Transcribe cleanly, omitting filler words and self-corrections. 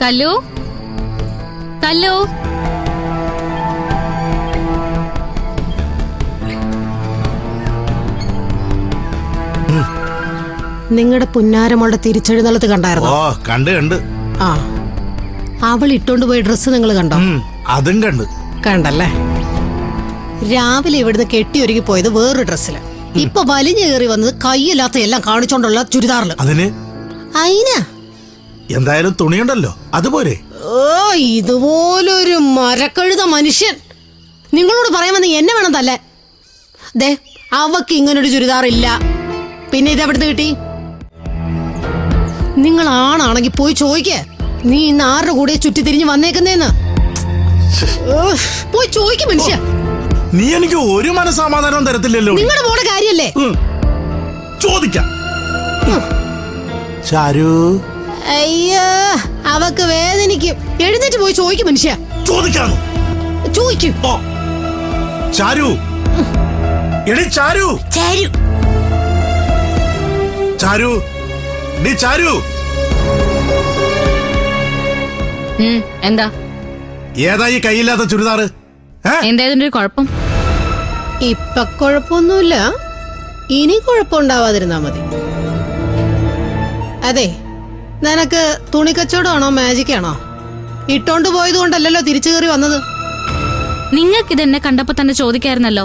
കല്ലു കല്ലു നിങ്ങളുടെ പുന്നാരമോളുടെ തിരിച്ചെഴുന്നള്ളത്ത് കണ്ടായിരുന്നു? ഓ കണ്ട് ആ, അവൾ ഇട്ടോണ്ട് പോയ ഡ്രസ്സ് നിങ്ങൾ കണ്ടോ? അതും കണ്ടല്ലേ. രാവിലെ ഇവിടുന്ന് കെട്ടിയൊരുങ്ങി പോയത് വേറൊരു ഡ്രസ്സില്, ഇപ്പൊ വലിഞ്ഞു കയറി വന്നത് കൈയില്ലാത്ത എല്ലാം കാണിച്ചോണ്ടുള്ള ചുരിദാറില്. അതിനാ എന്തായാലും തുണിയുണ്ടല്ലോ, അതുപോലെ. ഓ, ഇതുപോലൊരു മരക്കഴുത മനുഷ്യൻ നിങ്ങളോട് പറയാമെന്ന് എന്നെ വേണം തല്ലേ. ദേ, അവക്ക് ഇങ്ങനൊരു ചുരിദാറില്ല. പിന്നെ ഇതെവിടുന്ന് കിട്ടി? നിങ്ങൾ ആണാണെങ്കിൽ പോയി ചോദിക്കേ, നീ ഇന്ന് ആരുടെ കൂടെ ചുറ്റി തിരിഞ്ഞ് വന്നേക്കുന്നേന്ന്. പോയി ചോദിക്കും മനുഷ്യ. നീ എനിക്ക് ഒരു മനസ്സമാധാനവും തരത്തില്ലല്ലോ. നിങ്ങളുടെ മോടെ കാര്യല്ലേ. ചോദിക്കാം. ചാരു, അയ്യോ, അവക്ക് വേദനിക്കും. എഴുന്നേറ്റ് പോയി ചോദിക്കും മനുഷ്യ. ചോദിക്കാമോ? ചോദിക്കും. ചാരു, എടി ചാരു, ചാരു, ചാരു, ഡി ചാരു. എന്താ ഏതായി കയ്യില്ലാത്ത ചുരിദാറ്? എന്താ ഇതിന്റെ ഒരു കുഴപ്പം? ഇപ്പൊ കുഴപ്പമൊന്നുമില്ല, ഇനി കുഴപ്പമുണ്ടാവാതിരുന്നാ മതി. അതെ, നിനക്ക് തുണിക്കച്ചവടമാണോ മാജിക് ആണോ? ഇട്ടോണ്ട് പോയത് കൊണ്ടല്ലോ തിരിച്ചു കയറി വന്നത്. നിങ്ങൾക്ക് ഇതെന്നെ കണ്ടപ്പോ തന്നെ ചോദിക്കായിരുന്നല്ലോ.